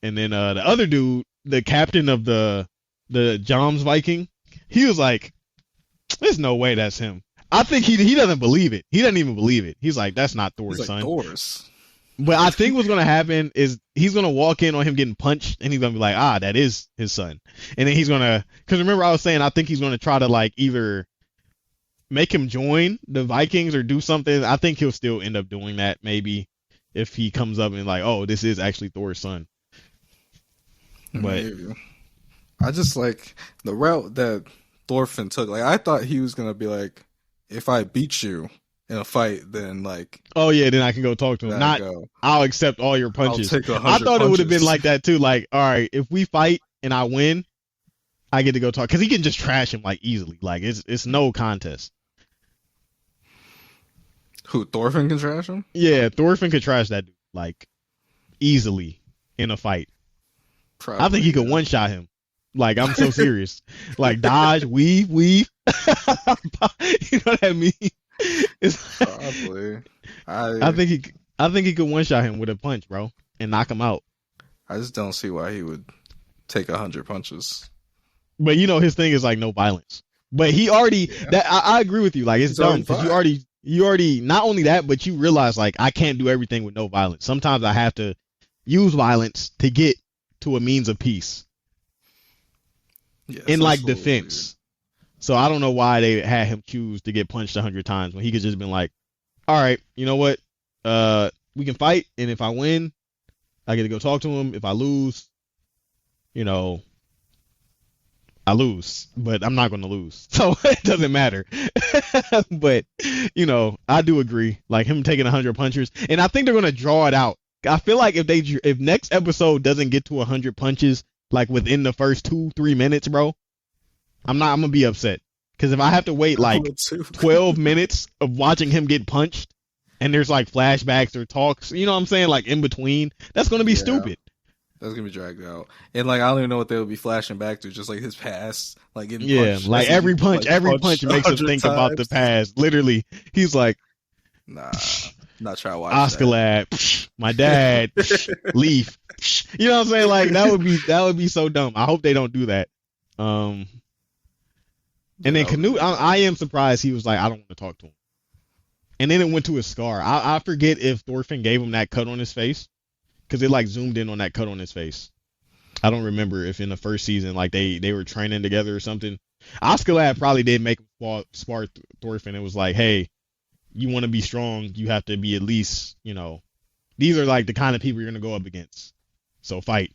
And then the other dude, the captain of the Joms Viking, he was like, "There's no way that's him." I think he doesn't believe it. He doesn't even believe it. He's like, "That's not He's Thor's like son." Thor's. But I think what's gonna happen is he's gonna walk in on him getting punched, and he's gonna be like, "Ah, that is his son." And then he's gonna, because remember I was saying I think he's gonna try to like either make him join the Vikings or do something. I think he'll still end up doing that maybe if he comes up and like, "Oh, this is actually Thor's son." But Maybe. I just like the route that Thorfinn took. Like I thought he was gonna be like, if I beat you in a fight, then like, oh yeah, then I can go talk to him. then Not go. I'll accept all your I'll punches. take I 100 thought it would have been punches. like that too. Like, all right, if we fight and I win, I get to go talk because he can just trash him like easily. Like it's no contest. Who, Thorfinn can trash him? Yeah, Thorfinn could trash that dude like easily in a fight. Probably, I think he could one shot him. Like I'm so serious. Like dodge, weave. You know what I mean? It's Probably. I think he could one shot him with a punch, bro, and knock him out. I just don't see why he would take 100 punches. But you know his thing is like no violence. But he already that I agree with you. Like it's He's dumb already because fine. you already not only that, but you realize like I can't do everything with no violence. Sometimes I have to use violence to get to a means of peace Yes, in like that's a little defense. So I don't know why they had him choose to get punched 100 times when he could just been like, all right, you know what? We can fight, and if I win, I get to go talk to him. If I lose, you know, I lose, but I'm not going to lose, so it doesn't matter. But you know, I do agree, like him taking 100 punches, and I think they're going to draw it out. I feel like if next episode doesn't get to 100 punches like within the first 2-3 minutes, bro, I'm gonna be upset because if I have to wait like weird. Too. 12 minutes of watching him get punched, and there's like flashbacks or talks, you know what I'm saying, like in between, that's going to be Yeah. stupid. That's gonna be dragged out, and like I don't even know what they'll be flashing back to, just like his past, like getting Yeah, punched. like That's every punch, like, every punch makes us 100 think about the times. past. Literally, he's like, Nah, not trying to watch Oscar that. lad, my dad, Leaf. You know what I'm saying? Like that would be so dumb. I hope they don't do that. And then that would Canute, be I am surprised he was like, I don't want to talk to him. And then it went to his scar. I forget if Thorfinn gave him that cut on his face because it like zoomed in on that cut on his face. I don't remember if in the first season like they were training together or something. Oscar lad probably did make him spar Thorfinn. It was like, hey, you want to be strong, you have to be at least, you know, these are like the kind of people you're gonna go up against. So fight.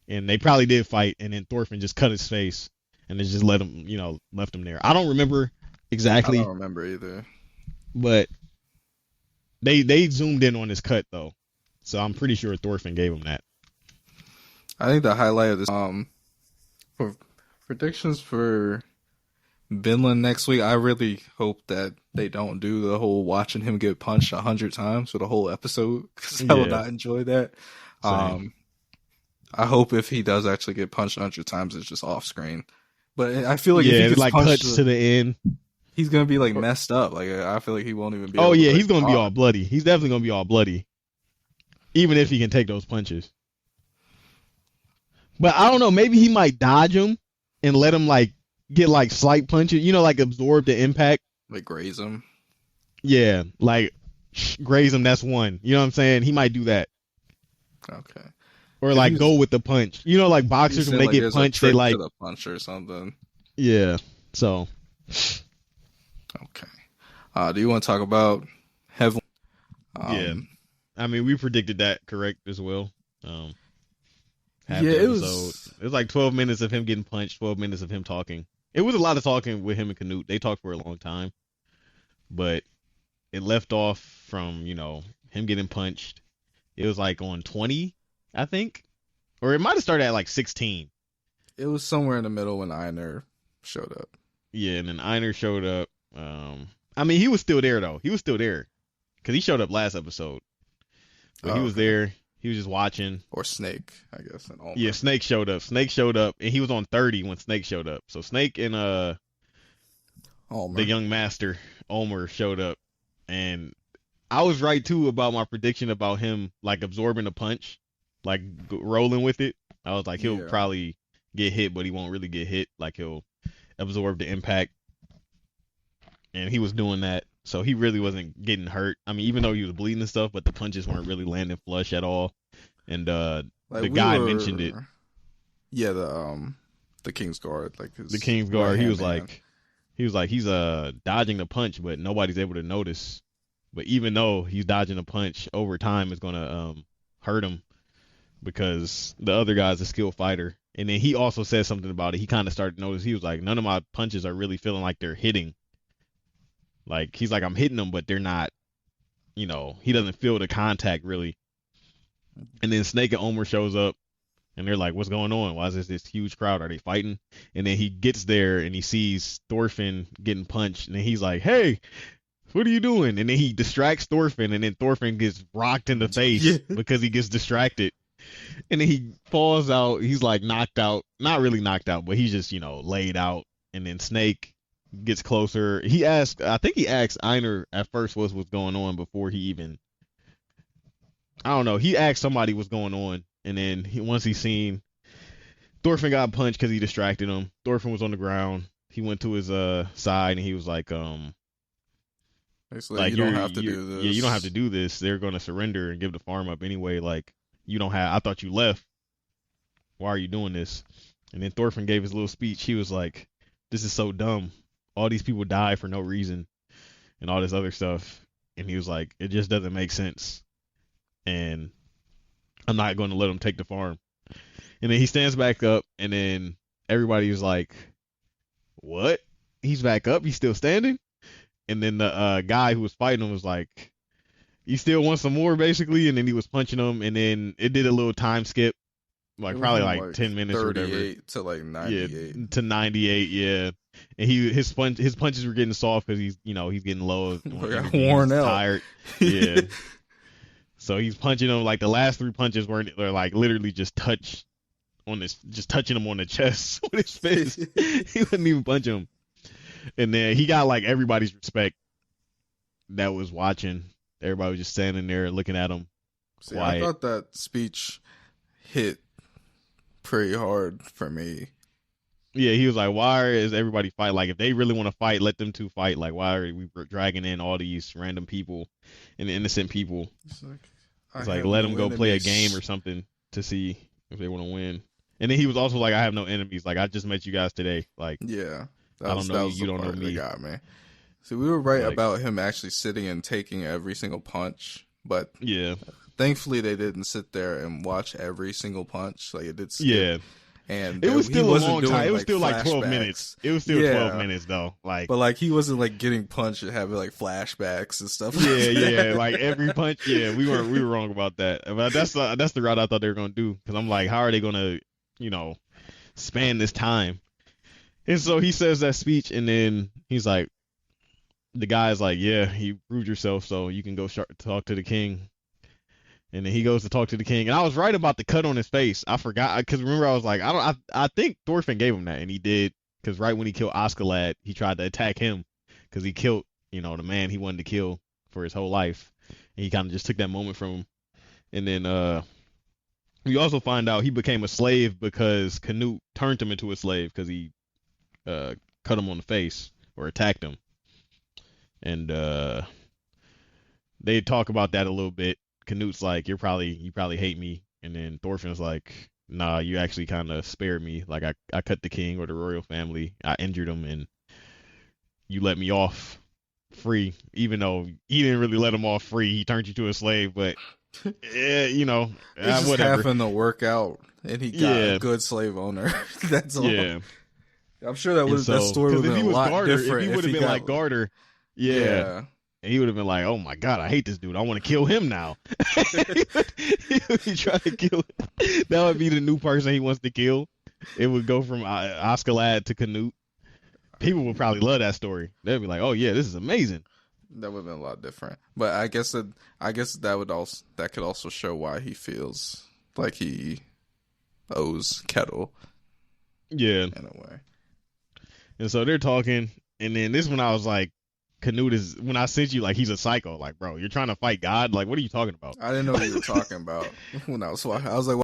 And they probably did fight, and then Thorfinn just cut his face and then just let him, you know, left him there. I don't remember exactly, I don't remember either. but they zoomed in on his cut though. So I'm pretty sure Thorfinn gave him that. I think the highlight of this, for predictions for Vinland next week, I really hope that they don't do the whole watching him get punched 100 times for the whole episode, because I will Yeah. not enjoy that. Same. I hope if he does actually get punched 100 times, it's just off screen. But I feel like if Yeah, he it gets like punched, cuts to the end. he's gonna be like messed up. Like I feel like he won't even be. Oh able yeah, to, like, he's gonna be talk. all bloody. He's definitely gonna be all bloody, even if he can take those punches. But I don't know. Maybe he might dodge him and let him like get like slight punches. You know, like absorb the impact. like graze him. Yeah, like graze him. That's one. You know what I'm saying? He might do that, Okay. or If like he's- go with the punch. You know, like You boxers said, when they like, get there's a punched, they trick like to the punch or something. yeah. So Okay. Do you want to talk about Heaven? yeah, I mean we predicted that correct as well. Half Yeah, the it was- episode. It was like 12 minutes of him getting punched, 12 minutes of him talking. It was a lot of talking with him and Canute. They talked for a long time, but it left off from, you know, him getting punched. It was like on 20, I think, or it might have started at like 16. It was somewhere in the middle when Einar showed up. Yeah, and then Einar showed up. I mean, he was still there though. He was still there because he showed up last episode, but he was okay. there. He was just watching. Or Snake, I guess. And Yeah, Snake showed up. Snake showed up, and he was on 30 when Snake showed up. So Snake and Ulmer. the young master Ulmer showed up, and I was right too about my prediction about him like absorbing a punch. like rolling with it. I was like, he'll Yeah. probably get hit, but he won't really get hit. Like he'll absorb the impact, and he was doing that. So he really wasn't getting hurt. I mean, even though he was bleeding and stuff, but the punches weren't really landing flush at all. And Like the we guy mentioned it. were, yeah, the King's Guard, like The his King's right Guard, hand man. He was like he's dodging the punch, but nobody's able to notice. But even though he's dodging a punch, over time it's gonna hurt him because the other guy's a skilled fighter. And then he also said something about it. He kind of started to notice. He was like, none of my punches are really feeling like they're hitting. Like he's like, I'm hitting them, but they're not. He doesn't feel the contact really. And then Snake and Omer shows up, and they're like, what's going on? Why is this huge crowd? Are they fighting? And then he gets there and he sees Thorfinn getting punched, and then he's like, hey, what are you doing? And then he distracts Thorfinn, and then Thorfinn gets rocked in the face Yeah. because he gets distracted. And then he falls out. He's like knocked out. Not really knocked out, but he's just, laid out. And then Snake gets closer. I think he asked Einar at first what's going on before he even, I don't know. He asked somebody what's going on. And then once he seen Thorfinn got punched because he distracted him. Thorfinn was on the ground. He went to his side and he was like, Basically, like you don't have to do this. Yeah, you don't have to do this. They're gonna surrender and give the farm up anyway. Like you don't have. I thought you left. Why are you doing this? And then Thorfinn gave his little speech. He was like, "This is so dumb. All these people die for no reason, and all this other stuff." And he was like, "It just doesn't make sense." And I'm not going to let them take the farm. And then he stands back up, and then everybody was like, "What? He's back up? He's still standing?" And then the guy who was fighting him was like, "You still want some more?" basically. And then he was punching him, and then it did a little time skip, like It probably went like 10 minutes or whatever. 38 to like 98. Yeah, to 98. Yeah. And his punches were getting soft because he's getting low, Got worn out, tired. Yeah. So he's punching him like the last three punches were like literally just touching him on the chest with his fist. He wouldn't even punch him. And then he got like everybody's respect that was watching. Everybody was just standing there looking at him. See, quiet. I thought that speech hit pretty hard for me. Yeah, he was like, why is everybody fight? Like, if they really want to fight, let them two fight. Like, why are we dragging in all these random people and innocent people? It's like let them go play a game or something to see if they want to win. And then he was also like, I have no enemies. Like, I just met you guys today. Like, yeah, I don't know you. You don't know me. Got me. So we were right Like, about him actually sitting and taking every single punch, but yeah, thankfully they didn't sit there and watch every single punch. Like it did skip. yeah. And It was still a long time. It was like still like 12 flashbacks. minutes. It was still 12 minutes though. Like, but like he wasn't like getting punched and having like flashbacks and stuff. yeah, like that. yeah. Like every punch. Yeah, we were wrong about that. But that's the route I thought they were gonna do. Because I'm like, how are they gonna, span this time? And so he says that speech, and then he's like, the guy's like, yeah, you proved yourself, so you can go talk to the king. And then he goes to talk to the king, and I was right about the cut on his face. I forgot because remember I was like, I think Thorfinn gave him that, and he did because right when he killed Askeladd, he tried to attack him because he killed the man he wanted to kill for his whole life, and he kind of just took that moment from him. And then we also find out he became a slave because Canute turned him into a slave because he cut him on the face or attacked him. And they talk about that a little bit. Canute's like, you probably hate me, and then Thorfinn's like, nah, you actually kind of spared me. Like I cut the king or the royal family, I injured him, and you let me off free, even though he didn't really let him off free. He turned you to a slave, but It just whatever. happened to work out, and he got a good slave owner. That's all. Yeah, I'm sure that story would have been if he a was lot Garter, different. if he would have been like Garter, yeah. And he would have been like, "Oh my God, I hate this dude. I want to kill him now." He would be trying to kill him. That would be the new person he wants to kill. It would go from Askeladd to Canute. People would probably love that story. They'd be like, "Oh yeah, this is amazing." That would have been a lot different. But I guess that could also show why he feels like he owes Kettle. Yeah, in a way. And so they're talking, and then this one I was like, Canute is, when I sent you, like, he's a psycho. Like, bro, you're trying to fight God? Like, what are you talking about? I didn't know what you were talking about when I was watching. I was like,